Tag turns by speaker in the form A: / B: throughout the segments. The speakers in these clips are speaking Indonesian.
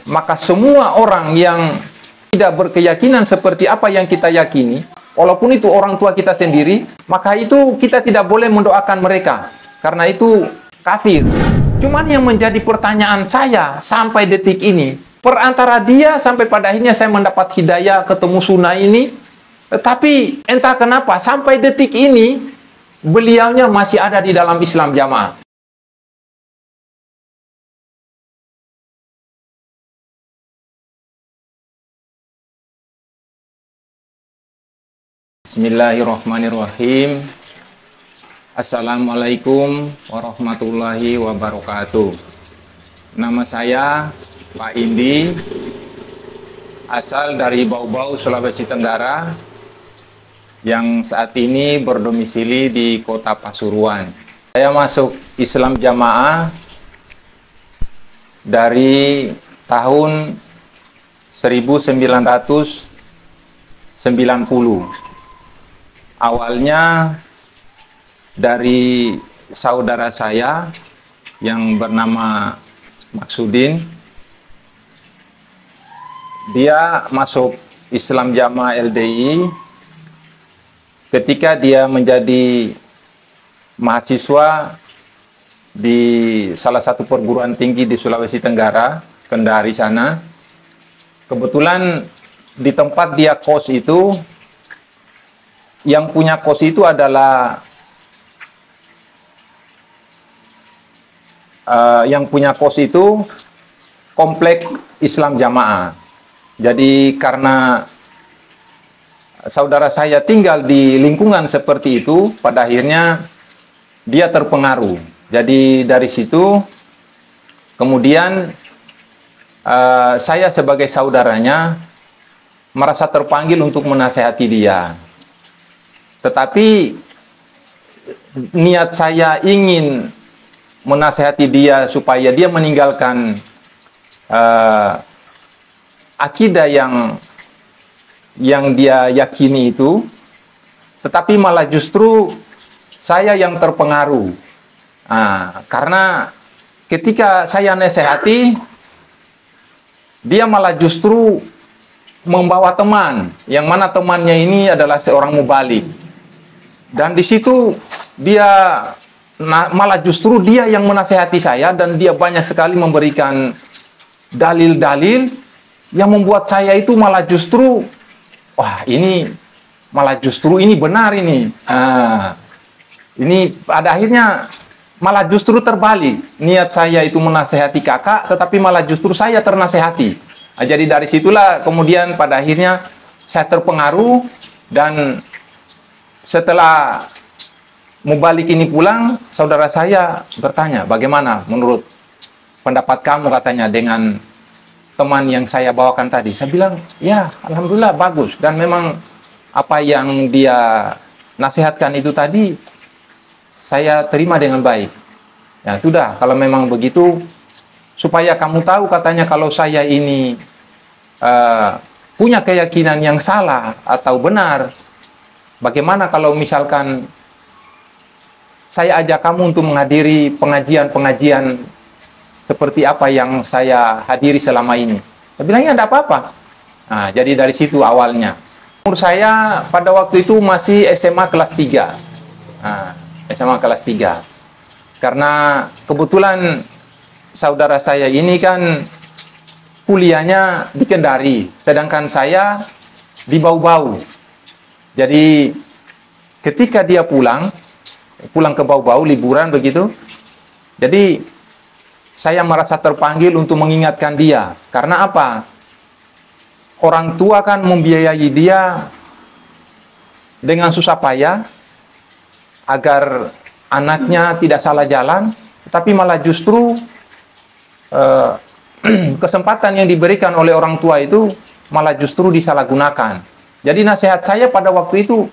A: maka semua orang yang tidak berkeyakinan seperti apa yang kita yakini, walaupun itu orang tua kita sendiri, maka itu kita tidak boleh mendoakan mereka, karena itu kafir. Cuman yang menjadi pertanyaan saya sampai detik ini, perantara dia sampai pada akhirnya saya mendapat hidayah ketemu sunnah ini, tetapi entah kenapa sampai detik ini beliaunya masih ada di dalam Islam Jamaah. Bismillahirrahmanirrahim. Assalamualaikum warahmatullahi wabarakatuh. Nama saya Pak Indi, asal dari Bau-Bau, Sulawesi Tenggara, yang saat ini berdomisili di Kota Pasuruan. Saya masuk Islam Jamaah dari tahun 1990. Awalnya dari saudara saya yang bernama Maksudin. Dia masuk Islam Jamaah LDI ketika dia menjadi mahasiswa di salah satu perguruan tinggi di Sulawesi Tenggara, Kendari sana. Kebetulan di tempat dia kos itu, yang punya kos itu adalah komplek Islam Jamaah. Jadi karena saudara saya tinggal di lingkungan seperti itu, pada akhirnya dia terpengaruh. Jadi dari situ kemudian saya sebagai saudaranya merasa terpanggil untuk menasehati dia. Tetapi niat saya ingin menasehati dia supaya dia meninggalkan akidah yang dia yakini itu, tetapi malah justru saya yang terpengaruh. Karena ketika saya nasihati, dia malah justru membawa teman, yang mana temannya ini adalah seorang mubalik. Dan di situ dia malah justru dia yang menasehati saya, dan dia banyak sekali memberikan dalil-dalil yang membuat saya itu malah justru, wah ini malah justru ini benar ini. Ini pada akhirnya malah justru terbalik. Niat saya itu menasehati kakak, tetapi malah justru saya ternasehati. Jadi dari situlah kemudian pada akhirnya saya terpengaruh, dan setelah mubalik ini pulang, saudara saya bertanya, bagaimana menurut pendapat kamu, katanya, dengan teman yang saya bawakan tadi. Saya bilang, ya alhamdulillah bagus, dan memang apa yang dia nasihatkan itu tadi saya terima dengan baik. Ya sudah, kalau memang begitu, supaya kamu tahu, katanya, kalau saya ini punya keyakinan yang salah atau benar, bagaimana kalau misalkan saya ajak kamu untuk menghadiri pengajian-pengajian seperti apa yang saya hadiri selama ini. Saya bilang, ya tidak apa-apa. Jadi dari situ awalnya. Umur saya pada waktu itu masih SMA kelas 3. SMA kelas 3. Karena kebetulan saudara saya ini kan kuliahnya di Kendari, sedangkan saya di Bau-Bau. Jadi ketika dia pulang ke Bau-Bau liburan begitu, jadi saya merasa terpanggil untuk mengingatkan dia. Karena apa? Orang tua kan membiayai dia dengan susah payah agar anaknya tidak salah jalan, tapi malah justru kesempatan yang diberikan oleh orang tua itu malah justru disalahgunakan. Jadi nasihat saya pada waktu itu,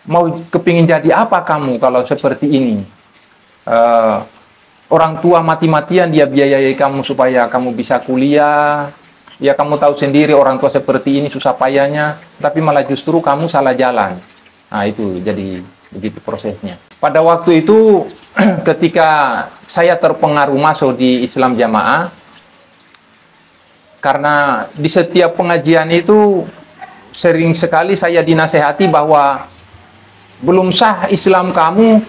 A: mau kepingin jadi apa kamu kalau seperti ini? Orang tua mati-matian dia biayai kamu supaya kamu bisa kuliah. Ya kamu tahu sendiri orang tua seperti ini susah payahnya, tapi malah justru kamu salah jalan. Itu jadi begitu prosesnya. Pada waktu itu ketika saya terpengaruh masuk di Islam Jamaah, karena di setiap pengajian itu sering sekali saya dinasehati bahwa belum sah Islam kamu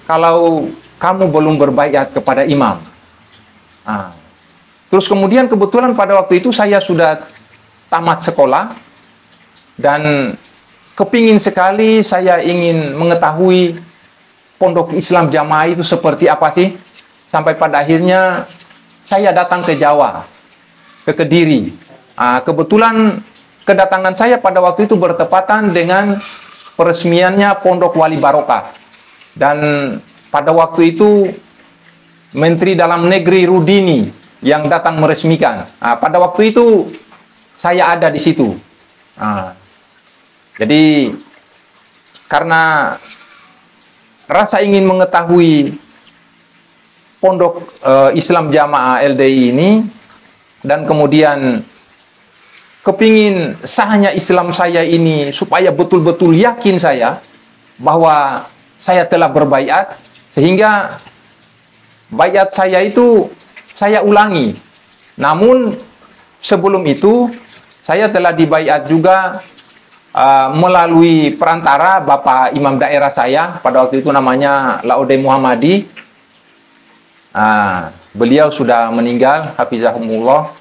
A: kalau kamu belum berbaiat kepada imam. Nah, terus kemudian kebetulan pada waktu itu saya sudah tamat sekolah dan kepingin sekali saya ingin mengetahui pondok Islam Jamaah itu seperti apa sih. Sampai pada akhirnya saya datang ke Jawa, ke Kediri. Kebetulan kedatangan saya pada waktu itu bertepatan dengan peresmiannya Pondok Wali Barokah. Dan pada waktu itu Menteri Dalam Negeri Rudini yang datang meresmikan. Pada waktu itu saya ada di situ. Jadi karena rasa ingin mengetahui Pondok Islam Jamaah LDI ini, dan kemudian kepingin sahnya Islam saya ini supaya betul-betul yakin saya bahwa saya telah berbaiat, sehingga baiat saya itu saya ulangi. Namun sebelum itu saya telah dibaiat juga melalui perantara Bapak Imam daerah saya, pada waktu itu namanya Laude Muhammadi. Beliau sudah meninggal, hafizahumullah.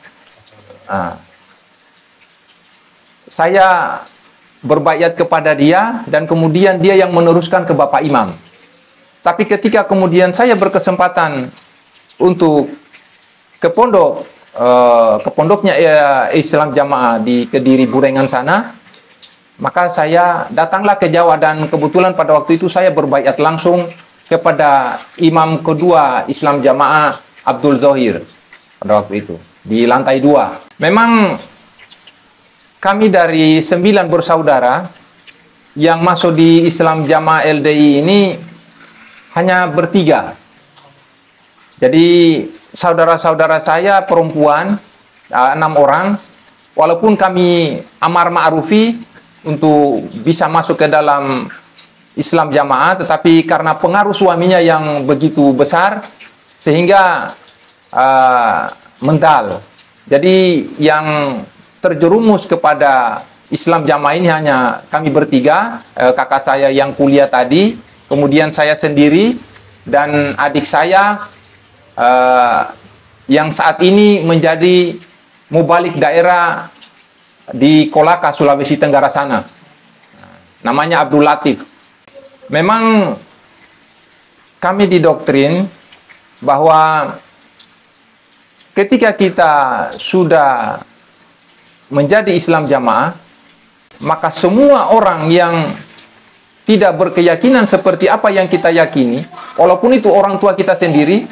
A: Saya berbaiat kepada dia, dan kemudian dia yang meneruskan ke Bapak Imam. Tapi ketika kemudian saya berkesempatan untuk ke pondoknya Islam Jamaah di Kediri Burengan sana, maka saya datanglah ke Jawa, dan kebetulan pada waktu itu saya berbaiat langsung kepada Imam kedua Islam Jamaah Abdul Zohir pada waktu itu di lantai 2. Memang kami dari 9 bersaudara yang masuk di Islam Jamaah LDI ini hanya bertiga. Jadi saudara-saudara saya perempuan 6 orang. Walaupun kami amar ma'rufi untuk bisa masuk ke dalam Islam Jamaah, tetapi karena pengaruh suaminya yang begitu besar sehingga mental. Jadi yang terjerumus kepada Islam Jamaah ini hanya kami bertiga, kakak saya yang kuliah tadi, kemudian saya sendiri, dan adik saya yang saat ini menjadi mubalik daerah di Kolaka, Sulawesi Tenggara sana. Namanya Abdul Latif. Memang kami didoktrin bahwa ketika kita sudah menjadi Islam Jamaah, maka semua orang yang tidak berkeyakinan seperti apa yang kita yakini, walaupun itu orang tua kita sendiri,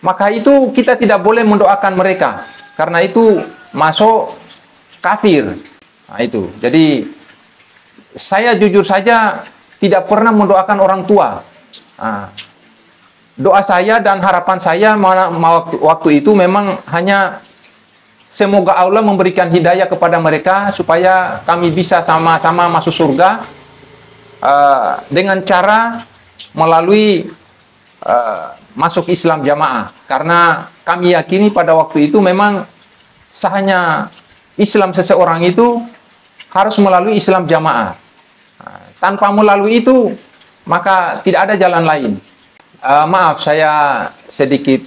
A: maka itu kita tidak boleh mendoakan mereka, karena itu masuk kafir. Nah, itu. Jadi saya jujur saja tidak pernah mendoakan orang tua. Doa saya dan harapan saya waktu itu memang hanya semoga Allah memberikan hidayah kepada mereka supaya kami bisa sama-sama masuk surga dengan cara melalui masuk Islam Jamaah. Karena kami yakini pada waktu itu memang sahnya Islam seseorang itu harus melalui Islam Jamaah. Tanpa melalui itu maka tidak ada jalan lain. Maaf, saya sedikit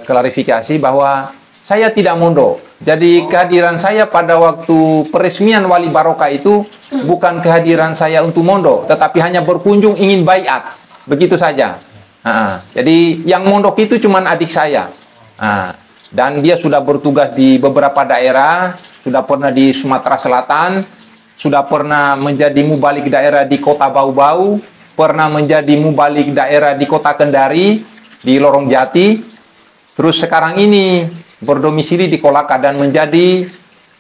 A: klarifikasi bahwa saya tidak mondok. Jadi kehadiran saya pada waktu peresmian Wali Barokah itu bukan kehadiran saya untuk mondok, tetapi hanya berkunjung ingin baiat, begitu saja. Jadi yang mondok itu cuma adik saya, dan dia sudah bertugas di beberapa daerah, sudah pernah di Sumatera Selatan, sudah pernah menjadi mubalik daerah di Kota Bau-Bau, pernah menjadi mubalik daerah di Kota Kendari, di Lorong Jati, terus sekarang ini berdomisili di Kolaka dan menjadi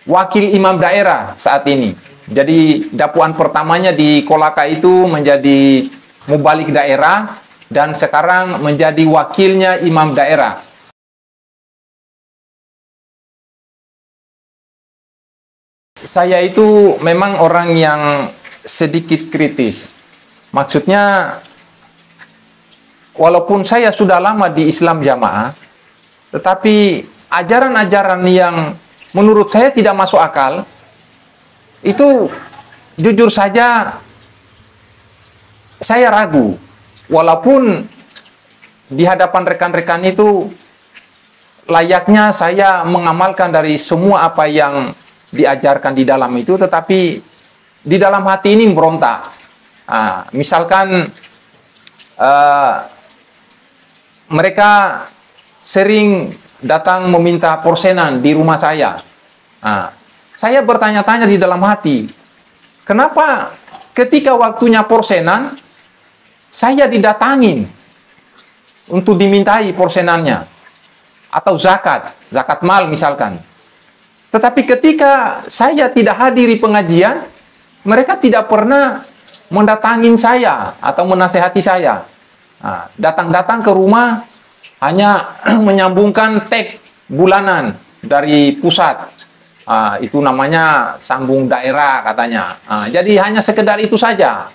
A: wakil imam daerah saat ini. Jadi dakwaan pertamanya di Kolaka itu menjadi mubalik daerah, dan sekarang menjadi wakilnya imam daerah. Saya itu memang orang yang sedikit kritis. Maksudnya, walaupun saya sudah lama di Islam Jamaah, tetapi ajaran-ajaran yang menurut saya tidak masuk akal. Itu jujur saja saya ragu. Walaupun di hadapan rekan-rekan itu layaknya saya mengamalkan dari semua apa yang diajarkan di dalam itu, tetapi di dalam hati ini berontak. Misalkan mereka sering datang meminta porsenan di rumah saya. Saya bertanya-tanya di dalam hati, kenapa ketika waktunya porsenan, saya didatangin untuk dimintai porsenannya, atau zakat mal misalkan. Tetapi ketika saya tidak hadiri pengajian, mereka tidak pernah mendatangin saya atau menasehati saya. Datang-datang ke rumah hanya menyambungkan tag bulanan dari pusat. Itu namanya sambung daerah katanya. Jadi hanya sekedar itu saja.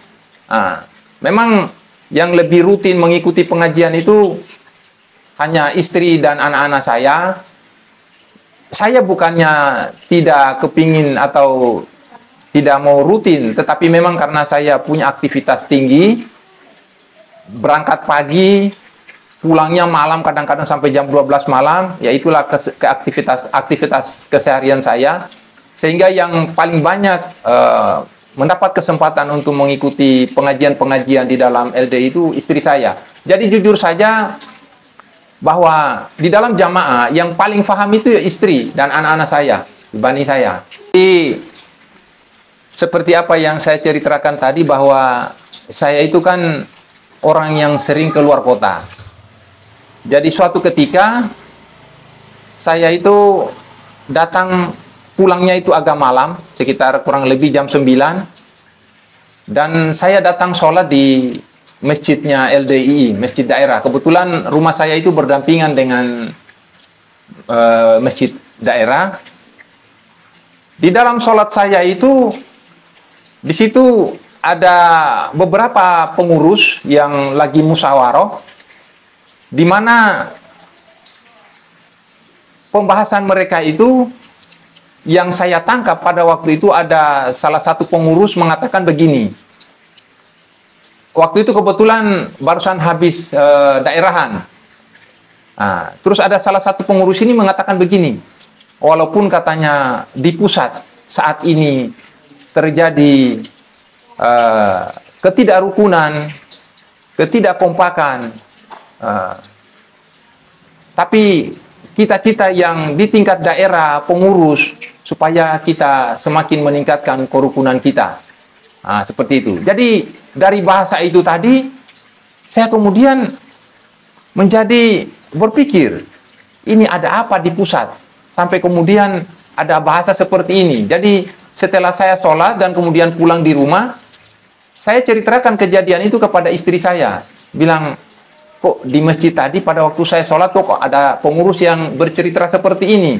A: Memang yang lebih rutin mengikuti pengajian itu hanya istri dan anak-anak saya. Saya bukannya tidak kepingin atau tidak mau rutin, tetapi memang karena saya punya aktivitas tinggi, berangkat pagi, pulangnya malam, kadang-kadang sampai jam 12 malam, ya itulah aktivitas keseharian saya, sehingga yang paling banyak mendapat kesempatan untuk mengikuti pengajian-pengajian di dalam LDI itu istri saya. Jadi jujur saja bahwa di dalam jamaah yang paling paham itu ya istri dan anak-anak saya dibanding saya. Jadi seperti apa yang saya ceritakan tadi, bahwa saya itu kan orang yang sering keluar kota. Jadi suatu ketika saya itu datang, pulangnya itu agak malam, sekitar kurang lebih jam 9. Dan saya datang sholat di masjidnya LDII, masjid daerah. Kebetulan rumah saya itu berdampingan dengan masjid daerah. Di dalam sholat saya itu, di situ ada beberapa pengurus yang lagi musyawarah, di mana pembahasan mereka itu yang saya tangkap pada waktu itu ada salah satu pengurus mengatakan begini. Waktu itu kebetulan barusan habis daerahan. Terus ada salah satu pengurus ini mengatakan begini, walaupun katanya di pusat saat ini terjadi ketidakrukunan, ketidakkompakan, tapi kita yang di tingkat daerah pengurus, supaya kita semakin meningkatkan kerukunan kita. Seperti itu. Jadi dari bahasa itu tadi, saya kemudian menjadi berpikir, ini ada apa di pusat sampai kemudian ada bahasa seperti ini. Jadi setelah saya sholat dan kemudian pulang di rumah, saya ceritakan kejadian itu kepada istri saya. Bilang, kok di masjid tadi pada waktu saya sholat kok ada pengurus yang bercerita seperti ini.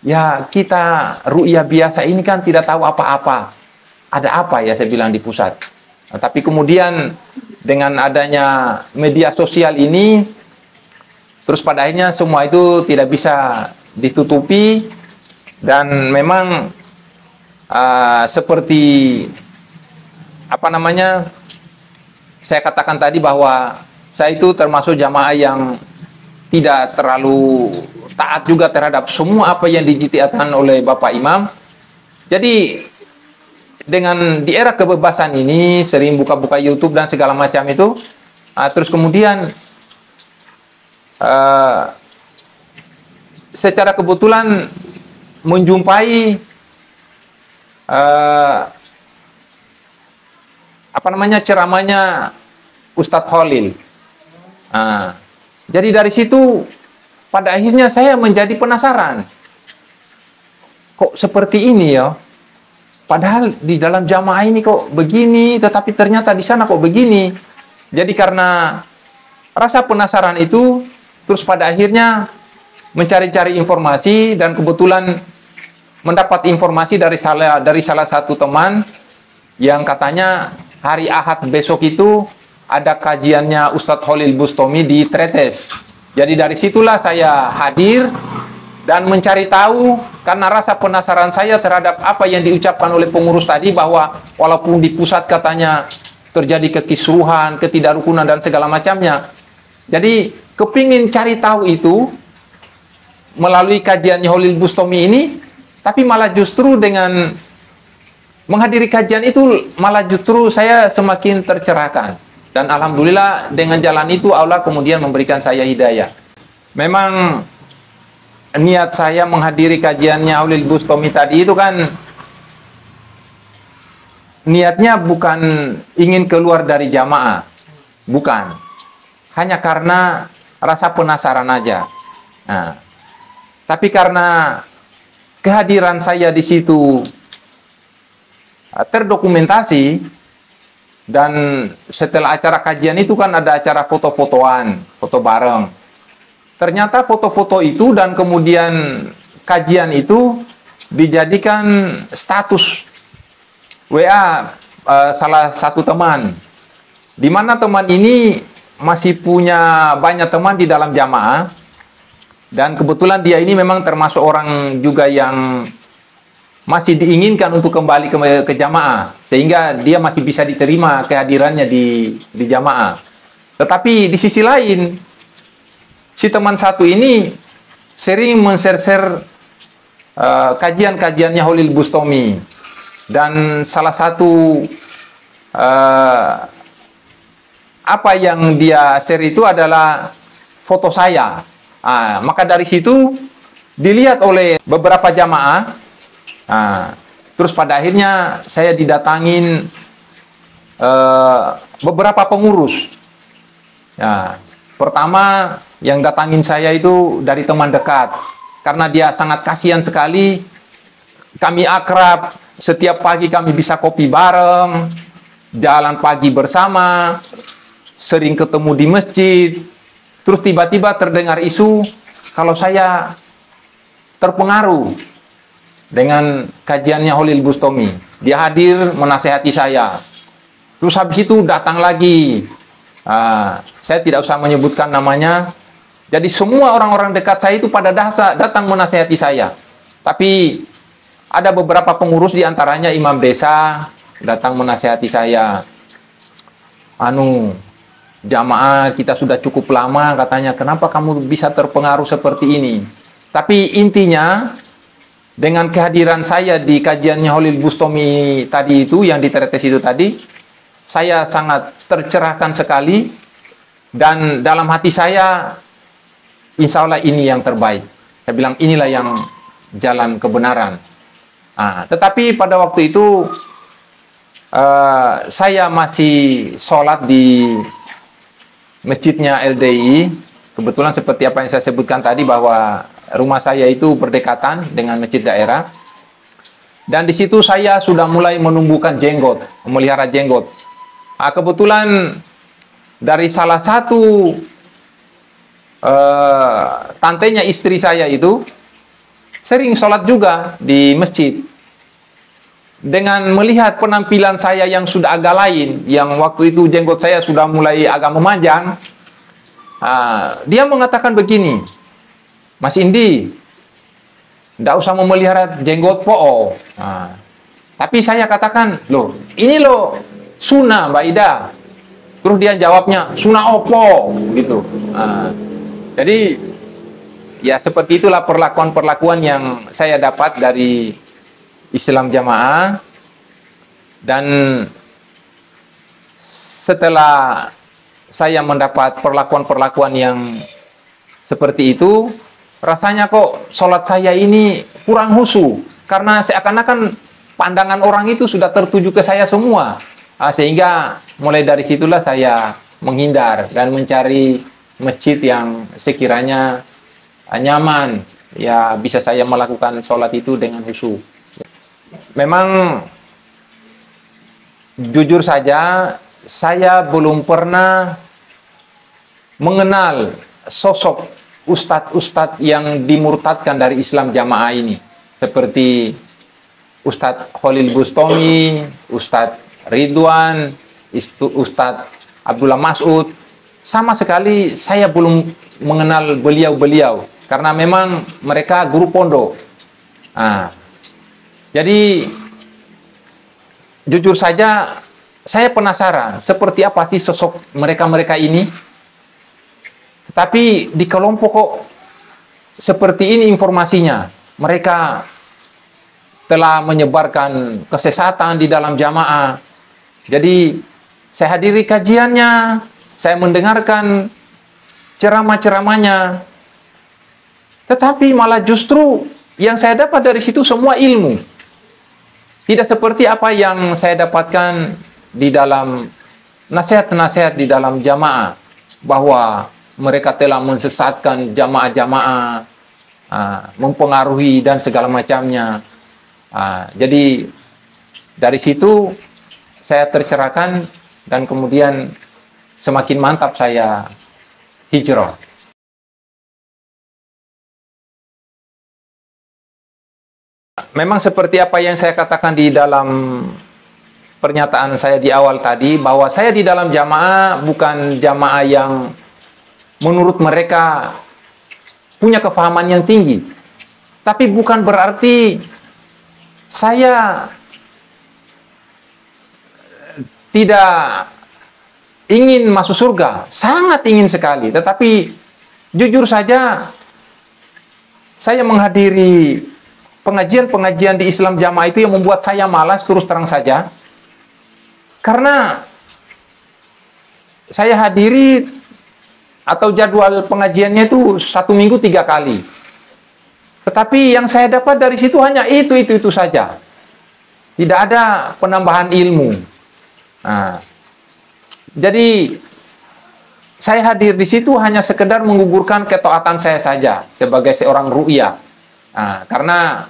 A: Ya kita ru'yah biasa ini kan tidak tahu apa-apa. Ada apa ya, saya bilang, di pusat. Tapi kemudian dengan adanya media sosial ini, terus pada akhirnya semua itu tidak bisa ditutupi. Dan memang seperti apa namanya, saya katakan tadi bahwa saya itu termasuk jamaah yang tidak terlalu taat juga terhadap semua apa yang dijitiatkan oleh Bapak Imam. Jadi dengan di era kebebasan ini, sering buka-buka YouTube dan segala macam itu, terus kemudian secara kebetulan menjumpai apa namanya, ceramahnya Ustadz Khalil. Jadi dari situ pada akhirnya saya menjadi penasaran, kok seperti ini ya, padahal di dalam jamaah ini kok begini, tetapi ternyata di sana kok begini. Jadi karena rasa penasaran itu, terus pada akhirnya mencari-cari informasi, dan kebetulan mendapat informasi dari salah satu teman yang katanya hari Ahad besok itu ada kajiannya Ustadz Khalil Bustami di Tretes. Jadi dari situlah saya hadir, dan mencari tahu karena rasa penasaran saya terhadap apa yang diucapkan oleh pengurus tadi, bahwa walaupun di pusat katanya terjadi kekisruhan, ketidakrukunan dan segala macamnya. Jadi kepingin cari tahu itu melalui kajiannya Holil Bustami ini, tapi malah justru dengan menghadiri kajian itu malah justru saya semakin tercerahkan. Dan alhamdulillah dengan jalan itu Allah kemudian memberikan saya hidayah. Memang niat saya menghadiri kajiannya Holil Bustami tadi itu kan niatnya bukan ingin keluar dari jamaah, bukan. Hanya karena rasa penasaran aja. Nah, tapi karena kehadiran saya di situ terdokumentasi, dan setelah acara kajian itu kan ada acara foto-fotoan, foto bareng. Ternyata foto-foto itu dan kemudian kajian itu dijadikan status WA salah satu teman, di mana teman ini masih punya banyak teman di dalam jamaah, dan kebetulan dia ini memang termasuk orang juga yang masih diinginkan untuk kembali ke jamaah, sehingga dia masih bisa diterima kehadirannya di jamaah. Tetapi di sisi lain, si teman satu ini sering men-share kajian-kajiannya Holil Bustami, dan salah satu apa yang dia share itu adalah foto saya. Maka dari situ dilihat oleh beberapa jamaah. Terus pada akhirnya saya didatangin beberapa pengurus. Pertama yang datangin saya itu dari teman dekat, karena dia sangat kasihan sekali. Kami akrab, setiap pagi kami bisa kopi bareng, jalan pagi bersama, sering ketemu di masjid. Terus tiba-tiba terdengar isu kalau saya terpengaruh dengan kajiannya Holil Bustami. Dia hadir menasehati saya. Terus habis itu datang lagi. Saya tidak usah menyebutkan namanya. Jadi semua orang-orang dekat saya itu pada datang menasehati saya. Tapi ada beberapa pengurus, diantaranya imam desa, datang menasehati saya. Jamaah kita sudah cukup lama, katanya, kenapa kamu bisa terpengaruh seperti ini? Tapi intinya, dengan kehadiran saya di kajiannya Holil Bustami tadi itu, yang di Tretes itu tadi, saya sangat tercerahkan sekali, dan dalam hati saya, insya Allah ini yang terbaik. Saya bilang, inilah yang jalan kebenaran. Tetapi pada waktu itu, saya masih sholat di masjidnya LDI. Kebetulan seperti apa yang saya sebutkan tadi, bahwa rumah saya itu berdekatan dengan masjid daerah. Dan di situ saya sudah mulai menumbuhkan jenggot, memelihara jenggot. Kebetulan dari salah satu tantenya istri saya itu sering sholat juga di masjid. Dengan melihat penampilan saya yang sudah agak lain, yang waktu itu jenggot saya sudah mulai agak memanjang, dia mengatakan begini, Mas Indi, tidak usah memelihara jenggot po. Tapi saya katakan, loh, ini loh sunnah Mbak Ida. Terus dia jawabnya, sunnah opo, gitu. Jadi ya seperti itulah perlakuan-perlakuan yang saya dapat dari Islam Jamaah. Dan setelah saya mendapat perlakuan-perlakuan yang seperti itu, rasanya kok sholat saya ini kurang khusyuk, karena seakan-akan pandangan orang itu sudah tertuju ke saya semua. Sehingga mulai dari situlah saya menghindar dan mencari masjid yang sekiranya nyaman, ya bisa saya melakukan sholat itu dengan khusyuk. Memang jujur saja, saya belum pernah mengenal sosok ustadz-ustadz yang dimurtadkan dari Islam Jamaah ini, seperti Ustadz Holil Bustami, Ustadz Ridwan, Ustadz Abdullah Mas'ud. Sama sekali saya belum mengenal beliau-beliau. karena memang mereka guru pondok. Jadi jujur saja saya penasaran seperti apa sih sosok mereka-mereka ini. Tapi di kelompok kok seperti ini informasinya. Mereka telah menyebarkan kesesatan di dalam jamaah. Jadi saya hadiri kajiannya, saya mendengarkan ceramah-ceramahnya. Tetapi malah justru yang saya dapat dari situ semua ilmu. Tidak seperti apa yang saya dapatkan di dalam nasihat-nasihat di dalam jamaah, bahwa mereka telah mensesatkan jamaah-jamaah, mempengaruhi dan segala macamnya. Jadi dari situ saya tercerahkan dan kemudian semakin mantap saya hijrah. Memang seperti apa yang saya katakan di dalam pernyataan saya di awal tadi, bahwa saya di dalam jamaah bukan jamaah yang menurut mereka punya kefahaman yang tinggi. Tapi bukan berarti saya tidak ingin masuk surga. Sangat ingin sekali. Tetapi jujur saja, saya menghadiri pengajian-pengajian di Islam Jamaah itu yang membuat saya malas, terus terang saja. Karena saya hadiri atau jadwal pengajiannya itu 1 minggu 3 kali. Tetapi yang saya dapat dari situ hanya itu saja. Tidak ada penambahan ilmu. Jadi saya hadir di situ hanya sekedar menggugurkan ketaatan saya saja sebagai seorang ru'yah. Karena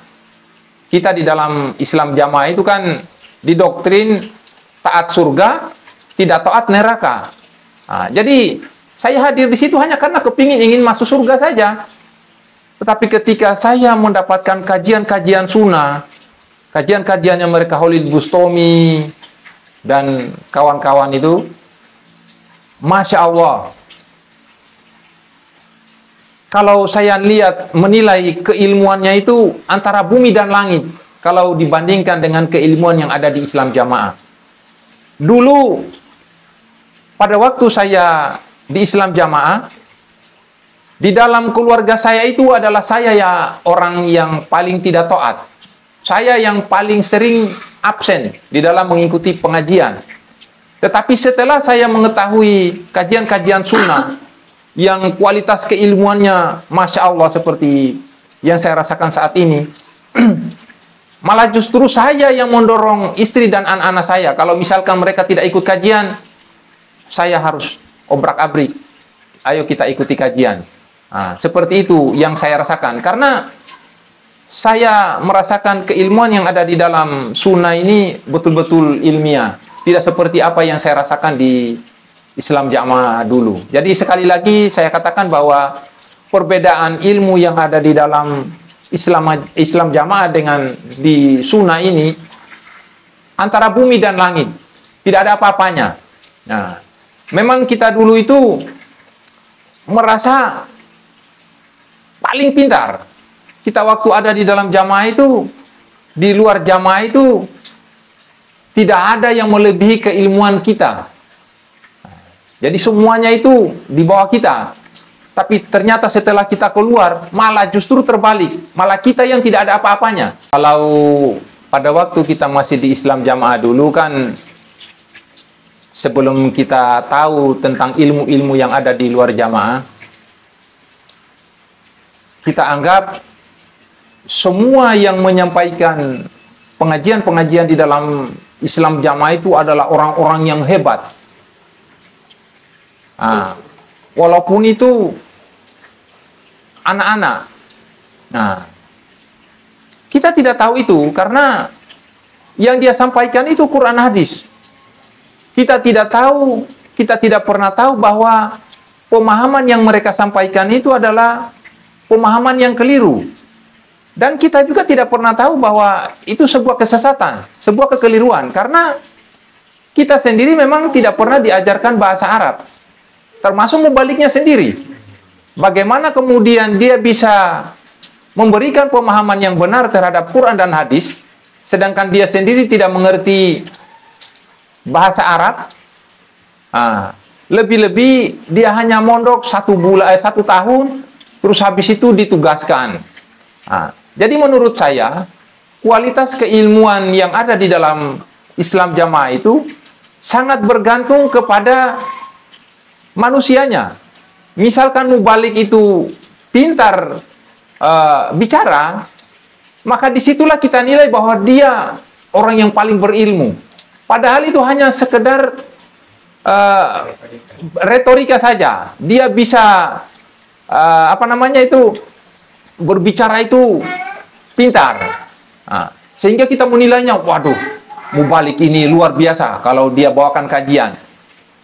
A: kita di dalam Islam Jamaah itu kan didoktrin taat surga, tidak taat neraka. Jadi saya hadir di situ hanya karena ingin masuk surga saja. Tetapi ketika saya mendapatkan kajian-kajian sunnah, kajian-kajiannya mereka Khalil Bustami dan kawan-kawan itu, Masya Allah, kalau saya lihat, menilai keilmuannya itu antara bumi dan langit, kalau dibandingkan dengan keilmuan yang ada di Islam Jamaah. Dulu, pada waktu saya di Islam Jamaah, di dalam keluarga saya itu adalah saya ya orang yang paling tidak taat. Saya yang paling sering absen di dalam mengikuti pengajian. Tetapi setelah saya mengetahui kajian-kajian sunnah yang kualitas keilmuannya Masya Allah seperti yang saya rasakan saat ini, malah justru saya yang mendorong istri dan anak-anak saya. Kalau misalkan mereka tidak ikut kajian, saya harus obrak-abrik. Ayo kita ikuti kajian. Seperti itu yang saya rasakan. Karena saya merasakan keilmuan yang ada di dalam sunnah ini betul-betul ilmiah. Tidak seperti apa yang saya rasakan di Islam Jamaah dulu. Jadi sekali lagi saya katakan bahwa perbedaan ilmu yang ada di dalam Islam Jamaah dengan di sunnah ini antara bumi dan langit. Tidak ada apa-apanya. Memang kita dulu itu merasa paling pintar. Kita waktu ada di dalam jamaah itu, di luar jamaah itu, tidak ada yang melebihi keilmuan kita. Jadi semuanya itu di bawah kita. Tapi ternyata setelah kita keluar, malah justru terbalik. Malah kita yang tidak ada apa-apanya. Kalau pada waktu kita masih di Islam Jamaah dulu kan, sebelum kita tahu tentang ilmu-ilmu yang ada di luar jamaah, kita anggap semua yang menyampaikan pengajian-pengajian di dalam Islam Jamaah itu adalah orang-orang yang hebat. Walaupun itu anak-anak. Kita tidak tahu itu karena yang dia sampaikan itu Quran hadis. Kita tidak tahu, kita tidak pernah tahu bahwa pemahaman yang mereka sampaikan itu adalah pemahaman yang keliru. Dan kita juga tidak pernah tahu bahwa itu sebuah kesesatan, sebuah kekeliruan. Karena kita sendiri memang tidak pernah diajarkan bahasa Arab. Termasuk membaliknya sendiri. bagaimana kemudian dia bisa memberikan pemahaman yang benar terhadap Quran dan hadis, sedangkan dia sendiri tidak mengerti bahasa Arab. Lebih-lebih dia hanya mondok 1 tahun, terus habis itu ditugaskan. Jadi menurut saya, kualitas keilmuan yang ada di dalam Islam Jamaah itu sangat bergantung kepada manusianya. Misalkan mubalik itu pintar bicara, maka disitulah kita nilai bahwa dia orang yang paling berilmu. Padahal itu hanya sekedar retorika saja. Dia bisa berbicara itu pintar. Sehingga kita menilainya, waduh, mubalik ini luar biasa kalau dia bawakan kajian.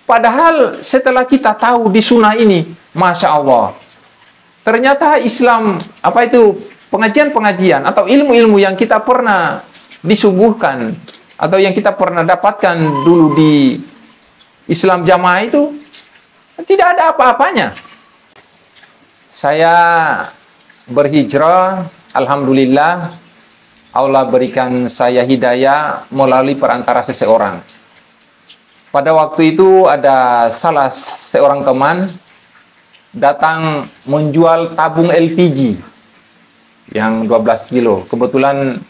A: Padahal setelah kita tahu di sunnah ini, Masya Allah, ternyata Islam, pengajian-pengajian atau ilmu-ilmu yang kita pernah disuguhkan atau yang kita pernah dapatkan dulu di Islam Jamaah itu tidak ada apa-apanya. Saya berhijrah, alhamdulillah, Allah berikan saya hidayah melalui perantara seseorang. Pada waktu itu ada salah seorang teman datang menjual tabung LPG yang 12 kilo. Kebetulan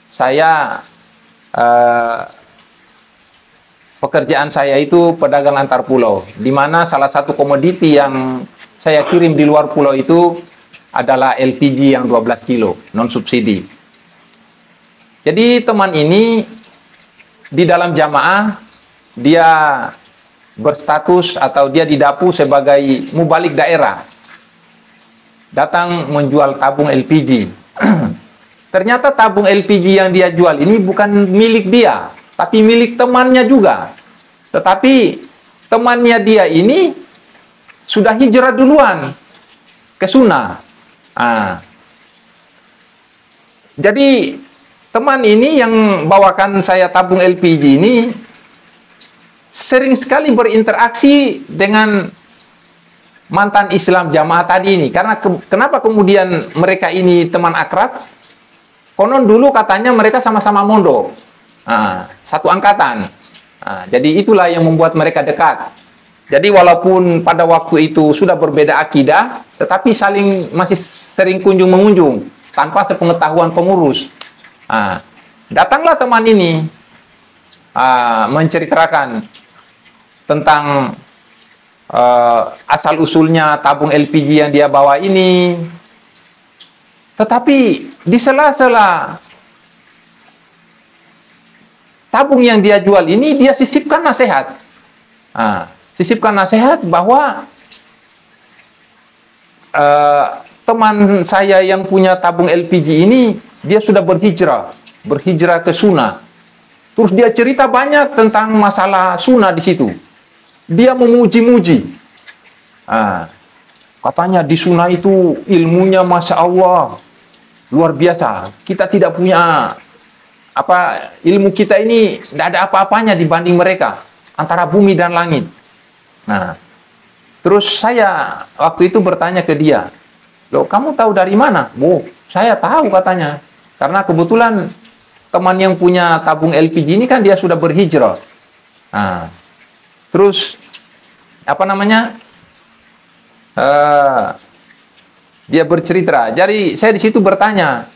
A: saya pekerjaan saya itu pedagang antar pulau, di mana salah satu komoditi yang saya kirim di luar pulau itu adalah LPG yang 12 kilo, non subsidi. Jadi teman ini di dalam jamaah, dia berstatus atau dia didapu sebagai mubalik daerah. Datang menjual tabung LPG. Ternyata tabung LPG yang dia jual ini bukan milik dia, tapi milik temannya juga. Tetapi temannya dia ini sudah hijrah duluan ke sunnah. Jadi teman ini yang bawakan saya tabung LPG ini sering sekali berinteraksi dengan mantan Islam Jamaah tadi ini. Karena kenapa kemudian mereka ini teman akrab? Konon dulu katanya mereka sama-sama mondok, satu angkatan. Jadi itulah yang membuat mereka dekat. Jadi walaupun pada waktu itu sudah berbeda akidah, tetapi masih sering kunjung mengunjung tanpa sepengetahuan pengurus. Datanglah teman ini menceritakan tentang asal usulnya tabung LPG yang dia bawa ini. Tetapi di sela-sela tabung yang dia jual ini, dia sisipkan nasihat. Sisipkan nasihat bahwa teman saya yang punya tabung LPG ini, dia sudah berhijrah ke sunnah. Terus dia cerita banyak tentang masalah sunnah di situ. Dia memuji-muji. Katanya di sunnah itu ilmunya Masya Allah luar biasa. Kita tidak punya ilmu kita ini tidak ada apa-apanya dibanding mereka, antara bumi dan langit. Terus saya waktu itu bertanya ke dia, loh kamu tahu dari mana? Saya tahu katanya, karena kebetulan teman yang punya tabung LPG ini kan dia sudah berhijrah. Terus dia bercerita. Jadi saya di situ bertanya,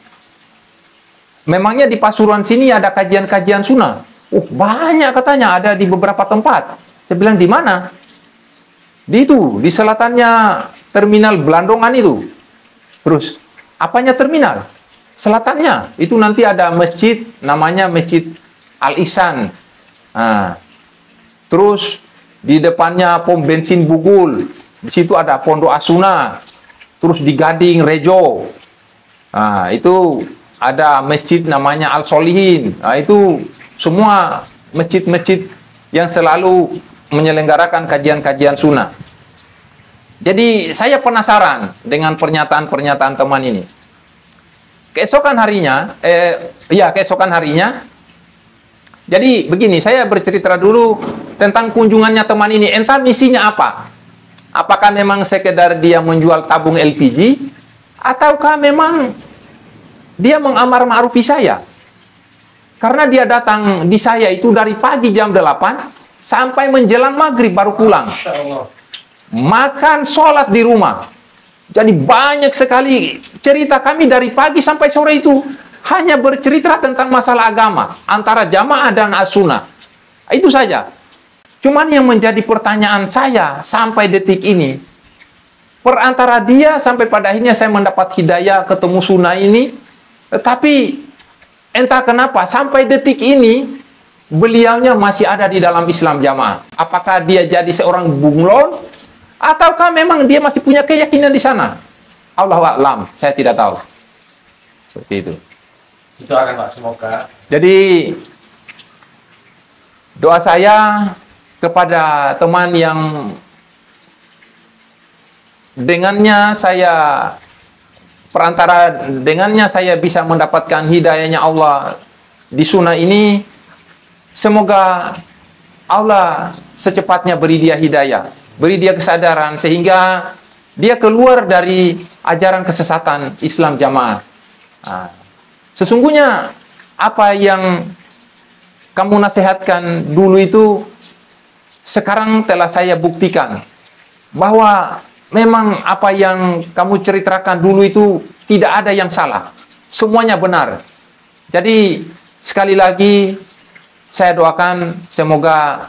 A: memangnya di Pasuruan sini ada kajian-kajian sunnah? Banyak katanya, ada di beberapa tempat. Saya bilang di mana? Di selatannya terminal Belandongan itu. Terus apanya terminal? Selatannya itu nanti ada masjid namanya Masjid Al-Ihsan. Terus di depannya pom bensin Bugul. Di situ ada Pondok Asuna. Terus di Gading Rejo. Itu ada masjid namanya Al-Solihin. Itu semua masjid-masjid yang selalu menyelenggarakan kajian-kajian sunnah. Jadi saya penasaran dengan pernyataan-pernyataan teman ini. Keesokan harinya, jadi begini, saya bercerita dulu tentang kunjungannya teman ini. Entah misinya apa. Apakah memang sekedar dia menjual tabung LPG, ataukah memang dia mengamar ma'rufi saya? Karena dia datang di saya itu dari pagi jam 8 sampai menjelang maghrib baru pulang. Makan, sholat di rumah. Jadi banyak sekali cerita kami dari pagi sampai sore itu hanya bercerita tentang masalah agama antara jamaah dan as-sunnah. Itu saja. Cuman yang menjadi pertanyaan saya sampai detik ini, perantara dia sampai pada akhirnya saya mendapat hidayah ketemu sunnah ini, tetapi entah kenapa sampai detik ini beliaunya masih ada di dalam Islam jamaah. Apakah dia jadi seorang bunglon ataukah memang dia masih punya keyakinan di sana? Allahu a'lam, saya tidak tahu. Seperti itu.
B: Itu akan Pak, semoga.
A: Jadi doa saya kepada teman yang dengannya saya perantara dengannya saya bisa mendapatkan hidayahnya Allah di sunnah ini, semoga Allah secepatnya beri dia hidayah, beri dia kesadaran sehingga dia keluar dari ajaran kesesatan Islam jamaah. Sesungguhnya apa yang kamu nasihatkan dulu itu sekarang telah saya buktikan bahwa memang apa yang kamu ceritakan dulu itu tidak ada yang salah. Semuanya benar. Jadi sekali lagi saya doakan semoga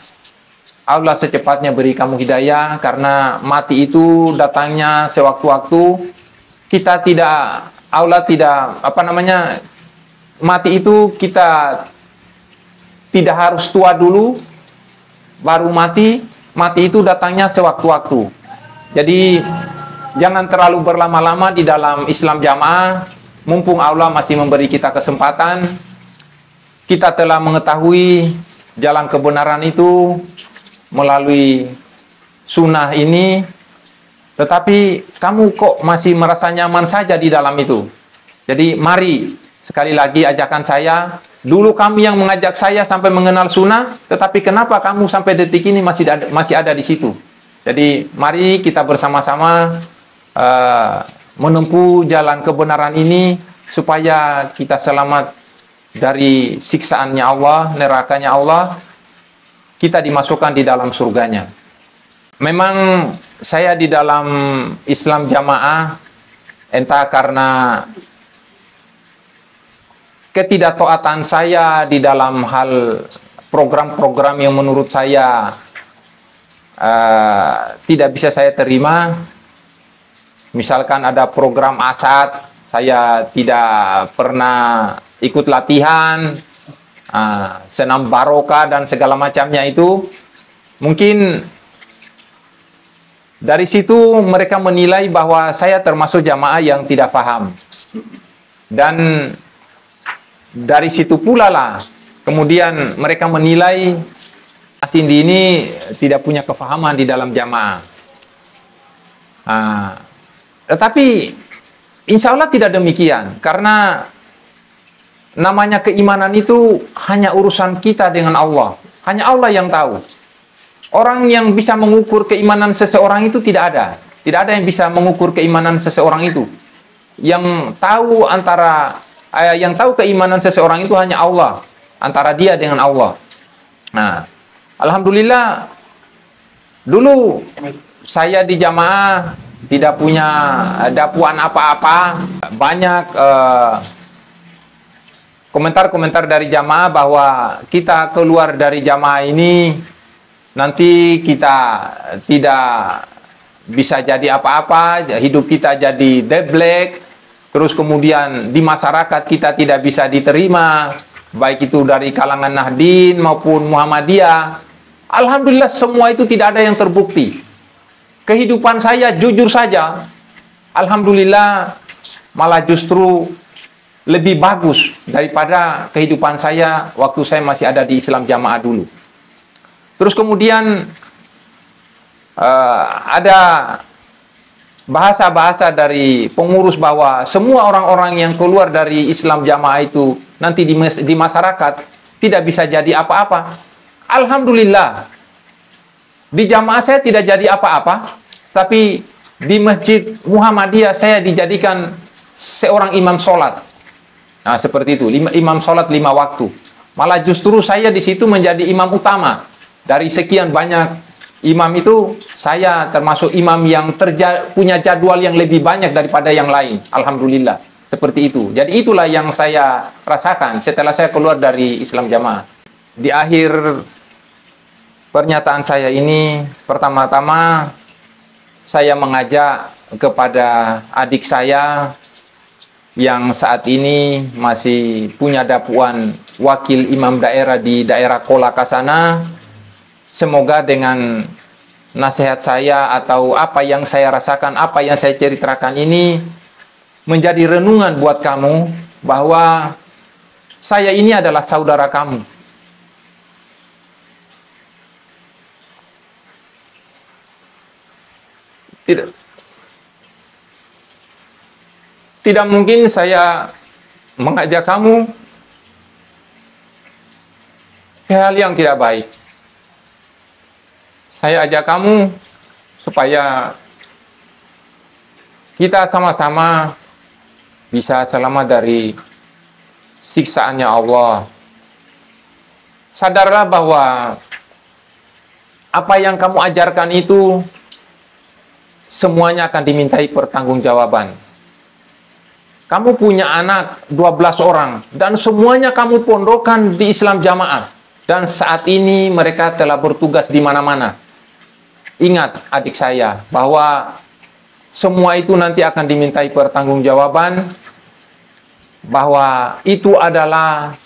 A: Allah secepatnya beri kamu hidayah, karena mati itu datangnya sewaktu-waktu. Kita tidak, Allah tidak, mati itu kita tidak harus tua dulu baru mati. Mati itu datangnya sewaktu-waktu. Jadi jangan terlalu berlama-lama di dalam Islam jamaah. Mumpung Allah masih memberi kita kesempatan, kita telah mengetahui jalan kebenaran itu melalui sunnah ini, tetapi kamu kok masih merasa nyaman saja di dalam itu. Jadi mari, sekali lagi ajakan saya, dulu kami yang mengajak saya sampai mengenal sunnah, tetapi kenapa kamu sampai detik ini masih ada di situ? Jadi mari kita bersama-sama menempuh jalan kebenaran ini supaya kita selamat dari siksaannya Allah, nerakanya Allah, kita dimasukkan di dalam surganya. Memang saya di dalam Islam jamaah, entah karena ketidaktaatan saya di dalam hal program-program yang menurut saya tidak bisa saya terima. Misalkan ada program Asad, saya tidak pernah ikut latihan, senam barokah dan segala macamnya itu. Mungkin dari situ mereka menilai bahwa saya termasuk jamaah yang tidak paham. Dan dari situ pula lah kemudian mereka menilai Asindi ini tidak punya kefahaman di dalam jamaah. Tetapi insya Allah tidak demikian, karena namanya keimanan itu hanya urusan kita dengan Allah. Hanya Allah yang tahu. Orang yang bisa mengukur keimanan seseorang itu tidak ada. Tidak ada yang bisa mengukur keimanan seseorang itu. Yang tahu yang tahu keimanan seseorang itu hanya Allah, antara dia dengan Allah. Nah, alhamdulillah dulu saya di jamaah tidak punya dakwaan apa-apa. Banyak komentar-komentar dari jamaah bahwa kita keluar dari jamaah ini nanti kita tidak bisa jadi apa-apa, hidup kita jadi deblek, terus kemudian di masyarakat kita tidak bisa diterima, baik itu dari kalangan Nahdien maupun Muhammadiyah. Alhamdulillah semua itu tidak ada yang terbukti. Kehidupan saya jujur saja, alhamdulillah malah justru lebih bagus daripada kehidupan saya waktu saya masih ada di Islam jamaah dulu. Terus kemudian ada bahasa-bahasa dari pengurus bahwa semua orang-orang yang keluar dari Islam jamaah itu nanti di masyarakat tidak bisa jadi apa-apa. Alhamdulillah, di jamaah saya tidak jadi apa-apa, Tapi di Masjid Muhammadiyah saya dijadikan seorang imam sholat. Nah, seperti itu, imam sholat 5 waktu. Malah justru saya di situ menjadi imam utama. Dari sekian banyak imam itu, saya termasuk imam yang punya jadwal yang lebih banyak daripada yang lain. Alhamdulillah, seperti itu. Jadi itulah yang saya rasakan setelah saya keluar dari Islam Jamaah. Di akhir pernyataan saya ini, pertama-tama saya mengajak kepada adik saya yang saat ini masih punya dakwaan wakil imam daerah di daerah Kolaka sana. Semoga dengan nasihat saya atau apa yang saya rasakan, apa yang saya ceritakan ini menjadi renungan buat kamu bahwa saya ini adalah saudara kamu. Tidak mungkin saya mengajak kamu ke hal yang tidak baik. Saya ajak kamu supaya kita sama-sama bisa selamat dari siksaannya Allah. Sadarlah bahwa apa yang kamu ajarkan itu semuanya akan dimintai pertanggungjawaban. Kamu punya anak 12 orang dan semuanya kamu pondokkan di Islam Jamaah. Dan saat ini mereka telah bertugas di mana-mana. Ingat adik saya bahwa semua itu nanti akan dimintai pertanggungjawaban, bahwa itu adalah,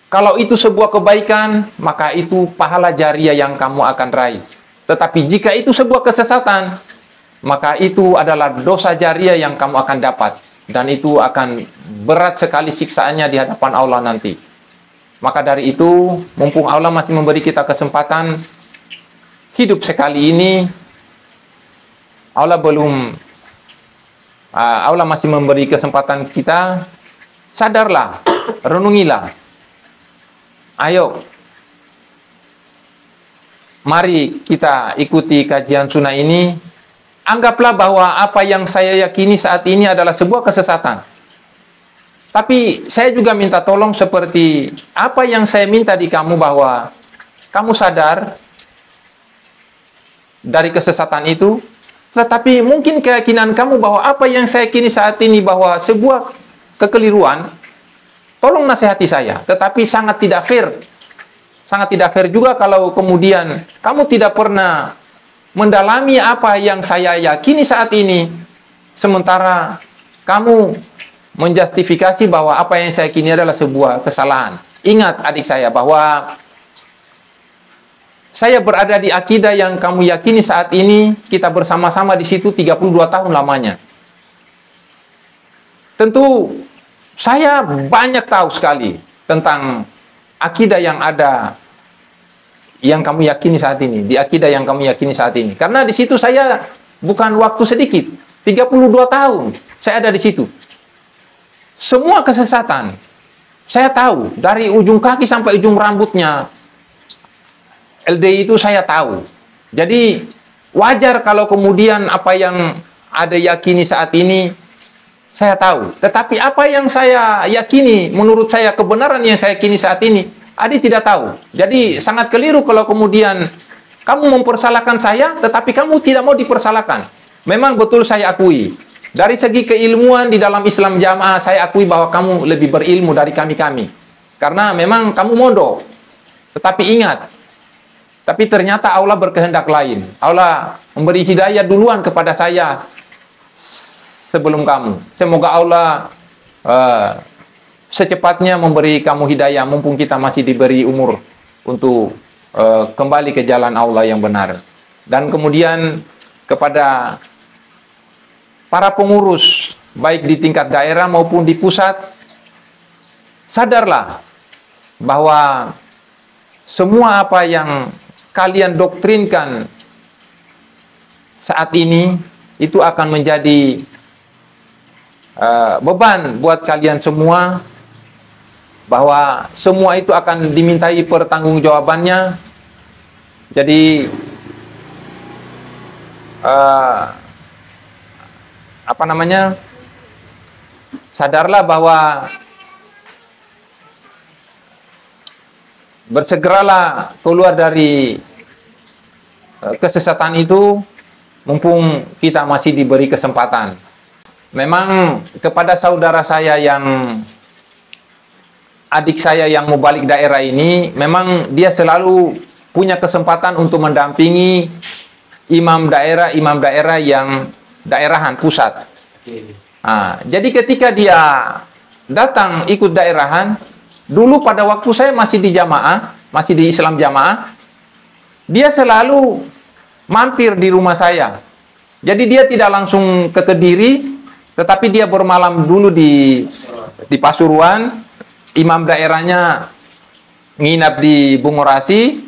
A: kalau itu sebuah kebaikan, maka itu pahala jariah yang kamu akan raih. Tetapi jika itu sebuah kesesatan, maka itu adalah dosa jariah yang kamu akan dapat. Dan itu akan berat sekali siksaannya di hadapan Allah nanti. Maka dari itu, mumpung Allah masih memberi kita kesempatan hidup sekali ini, Allah masih memberi kesempatan kita, sadarlah, renungilah. Ayo, mari kita ikuti kajian sunnah ini. Anggaplah bahwa apa yang saya yakini saat ini adalah sebuah kesesatan. Tapi saya juga minta tolong seperti apa yang saya minta di kamu, bahwa kamu sadar dari kesesatan itu, tetapi mungkin keyakinan kamu bahwa apa yang saya yakini saat ini bahwa sebuah kekeliruan, tolong nasihati saya. Tetapi sangat tidak fair. Sangat tidak fair juga kalau kemudian kamu tidak pernah mendalami apa yang saya yakini saat ini, sementara kamu menjustifikasi bahwa apa yang saya yakini adalah sebuah kesalahan. Ingat adik saya bahwa saya berada di akidah yang kamu yakini saat ini, kita bersama-sama di situ 32 tahun lamanya. Tentu saya banyak tahu sekali tentang akidah yang ada, yang kamu yakini saat ini, di akidah yang kamu yakini saat ini. Karena di situ saya bukan waktu sedikit, 32 tahun saya ada di situ. Semua kesesatan saya tahu, dari ujung kaki sampai ujung rambutnya. LDI itu saya tahu. Jadi wajar kalau kemudian apa yang ada yakini saat ini saya tahu. Tetapi apa yang saya yakini, menurut saya kebenaran yang saya yakini saat ini, Adi tidak tahu. Jadi sangat keliru kalau kemudian kamu mempersalahkan saya, tetapi kamu tidak mau dipersalahkan. Memang betul saya akui. Dari segi keilmuan di dalam Islam Jamaah, saya akui bahwa kamu lebih berilmu dari kami-kami. Karena memang kamu mondok. Tetapi ingat, tapi ternyata Allah berkehendak lain. Allah memberi hidayah duluan kepada saya sebelum kamu. Semoga Allah secepatnya memberi kamu hidayah, mumpung kita masih diberi umur untuk kembali ke jalan Allah yang benar. Dan kemudian kepada para pengurus, baik di tingkat daerah maupun di pusat, sadarlah bahwa semua apa yang kalian doktrinkan saat ini itu akan menjadi beban buat kalian semua, bahwa semua itu akan dimintai pertanggungjawabannya. Jadi apa namanya, sadarlah bahwa bersegeralah keluar dari kesesatan itu mumpung kita masih diberi kesempatan. Memang kepada saudara saya yang adik saya yang mau balik daerah ini, memang dia selalu punya kesempatan untuk mendampingi imam daerah yang daerahan pusat. Jadi ketika dia datang ikut daerahan, dulu pada waktu saya masih di jamaah, masih di Islam jamaah, dia selalu mampir di rumah saya. Jadi dia tidak langsung ke Kediri, tetapi dia bermalam dulu di Pasuruan. Imam daerahnya nginap di Bungorasi,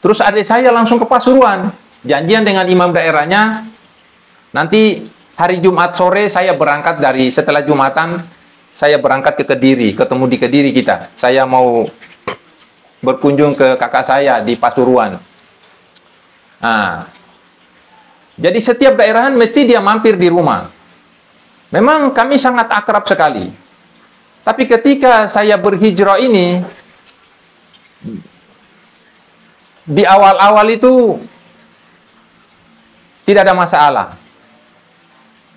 A: terus adik saya langsung ke Pasuruan, janjian dengan imam daerahnya, nanti hari Jumat sore saya berangkat setelah Jumatan, saya berangkat ke Kediri, ketemu di Kediri kita. Saya mau berkunjung ke kakak saya di Pasuruan. Jadi setiap daerahan mesti dia mampir di rumah. Memang kami sangat akrab sekali. Tapi ketika saya berhijrah ini, di awal-awal itu tidak ada masalah.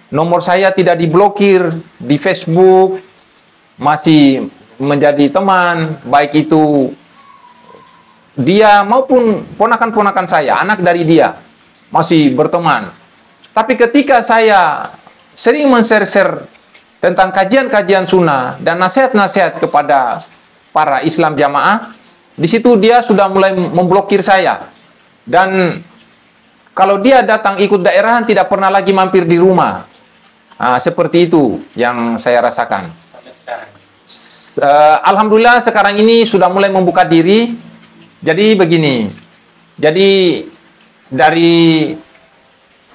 A: Nomor saya tidak diblokir di Facebook, masih menjadi teman, baik itu dia maupun ponakan-ponakan saya, anak dari dia, masih berteman. Tapi ketika saya sering men-share tentang kajian-kajian sunnah dan nasihat-nasihat kepada para Islam jamaah, di situ dia sudah mulai memblokir saya. Dan kalau dia datang ikut daerahan tidak pernah lagi mampir di rumah. Seperti itu yang saya rasakan. Alhamdulillah sekarang ini sudah mulai membuka diri. Jadi begini. Jadi dari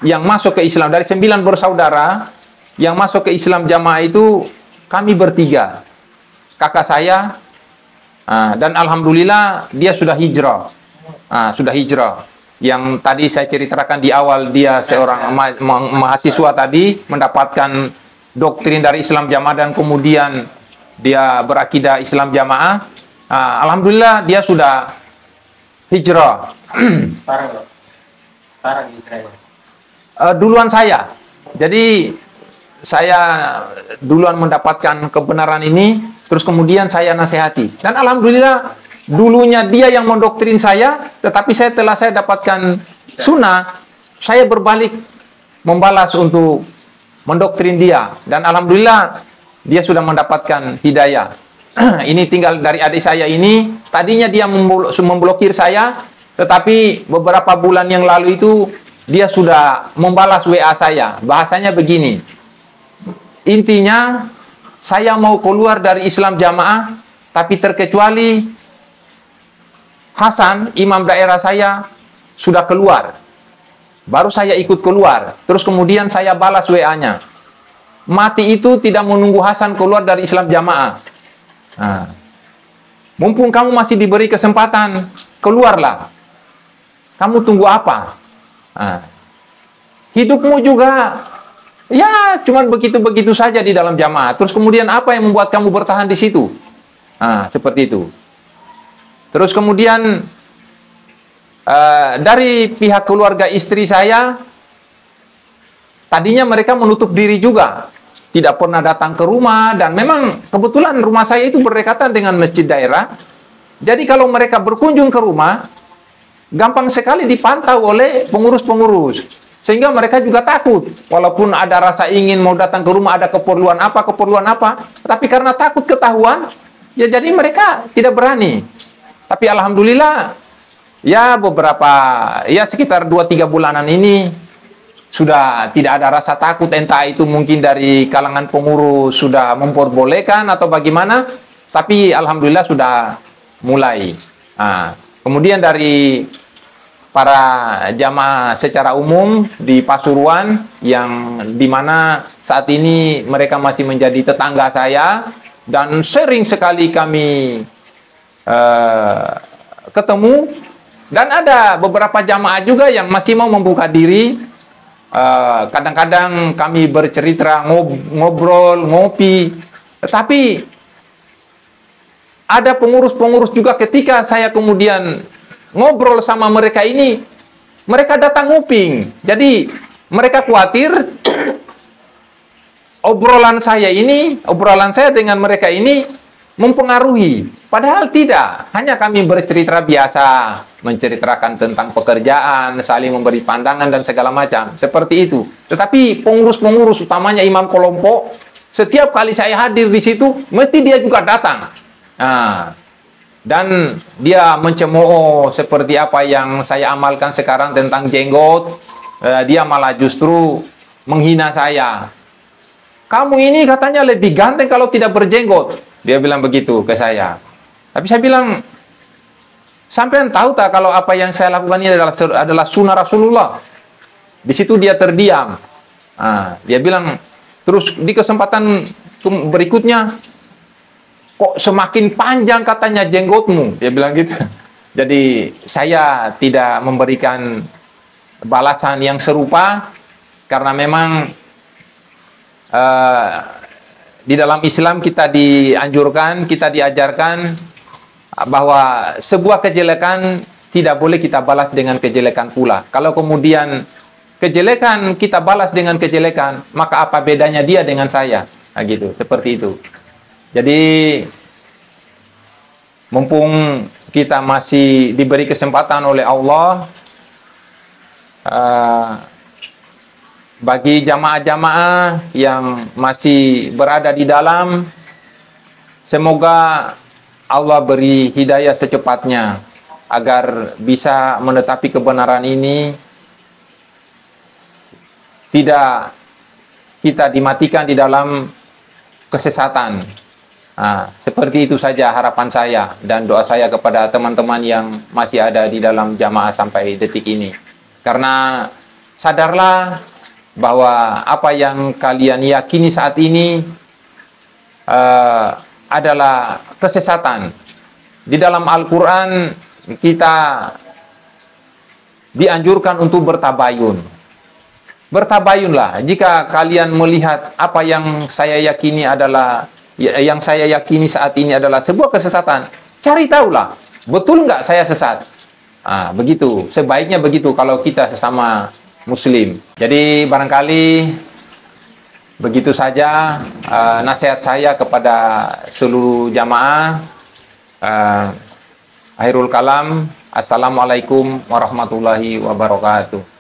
A: yang masuk ke Islam, dari 9 bersaudara yang masuk ke Islam jamaah itu kami bertiga, kakak saya, dan alhamdulillah dia sudah hijrah, Yang tadi saya ceritakan di awal, dia seorang mahasiswa tadi mendapatkan doktrin dari Islam jamaah dan kemudian dia berakidah Islam jamaah. Alhamdulillah dia sudah hijrah.
B: Sekarang hijrahnya.
A: Duluan saya. Jadi saya duluan mendapatkan kebenaran ini, terus kemudian saya nasihati. Dan alhamdulillah, dulunya dia yang mendoktrin saya, tetapi setelah saya dapatkan sunnah, saya berbalik membalas untuk mendoktrin dia. Dan alhamdulillah, dia sudah mendapatkan hidayah. Ini tinggal dari adik saya ini, tadinya dia memblokir saya, tetapi beberapa bulan yang lalu itu, dia sudah membalas WA saya. Bahasanya begini, intinya, saya mau keluar dari Islam jamaah, tapi terkecuali Hasan, imam daerah saya, sudah keluar. Baru saya ikut keluar. Terus kemudian saya balas WA-nya. Mati itu tidak menunggu Hasan keluar dari Islam jamaah. Mumpung kamu masih diberi kesempatan, keluarlah. Kamu tunggu apa? Hidupmu juga ya, cuman begitu-begitu saja di dalam jamaah. Terus kemudian apa yang membuat kamu bertahan di situ? Seperti itu. Terus kemudian dari pihak keluarga istri saya, tadinya mereka menutup diri juga. Tidak pernah datang ke rumah. Dan memang kebetulan rumah saya itu berdekatan dengan masjid daerah. Jadi kalau mereka berkunjung ke rumah, gampang sekali dipantau oleh pengurus-pengurus. Sehingga mereka juga takut, walaupun ada rasa ingin mau datang ke rumah, ada keperluan apa, tapi karena takut ketahuan, ya jadi mereka tidak berani. Tapi alhamdulillah, ya sekitar 2-3 bulanan ini, sudah tidak ada rasa takut, entah itu mungkin dari kalangan pengurus sudah memperbolehkan atau bagaimana, tapi alhamdulillah sudah mulai. Kemudian dari para jamaah secara umum di Pasuruan, yang dimana saat ini mereka masih menjadi tetangga saya, dan sering sekali kami ketemu, Dan ada beberapa jamaah juga yang masih mau membuka diri. Kadang-kadang kami bercerita, ngobrol, ngopi. Tetapi ada pengurus-pengurus juga ketika saya kemudian ngobrol sama mereka ini, mereka datang nguping. Jadi mereka khawatir obrolan saya dengan mereka ini mempengaruhi. Padahal tidak, hanya kami bercerita biasa, menceritakan tentang pekerjaan, saling memberi pandangan dan segala macam, seperti itu. Tetapi pengurus-pengurus, utamanya imam kelompok, setiap kali saya hadir di situ, mesti dia juga datang. Nah, dan dia mencemooh seperti apa yang saya amalkan sekarang tentang jenggot. Dia malah justru menghina saya. Kamu ini katanya lebih ganteng kalau tidak berjenggot. Dia bilang begitu ke saya. Tapi saya bilang, sampean tahu tak kalau apa yang saya lakukan ini adalah sunnah Rasulullah. Di situ dia terdiam. Dia bilang, terus di kesempatan berikutnya, kok semakin panjang katanya jenggotmu. Dia bilang gitu. Jadi saya tidak memberikan balasan yang serupa, karena memang di dalam Islam kita dianjurkan, kita diajarkan bahwa sebuah kejelekan tidak boleh kita balas dengan kejelekan pula. Kalau kemudian kejelekan kita balas dengan kejelekan, maka apa bedanya dia dengan saya? Nah, gitu, seperti itu. Jadi mumpung kita masih diberi kesempatan oleh Allah, bagi jamaah-jamaah yang masih berada di dalam, semoga Allah beri hidayah secepatnya agar bisa menetapi kebenaran ini, tidak kita dimatikan di dalam kesesatan. Seperti itu saja harapan saya dan doa saya kepada teman-teman yang masih ada di dalam jamaah sampai detik ini. Karena sadarlah bahwa apa yang kalian yakini saat ini adalah kesesatan. Di dalam Al-Quran kita dianjurkan untuk bertabayun. Bertabayunlah. Jika kalian melihat apa yang saya yakini saat ini adalah sebuah kesesatan, cari tahulah, betul nggak saya sesat? Begitu. Sebaiknya begitu kalau kita sesama Muslim. Jadi barangkali begitu saja nasihat saya kepada seluruh jamaah. Akhirul kalam. Assalamualaikum warahmatullahi wabarakatuh.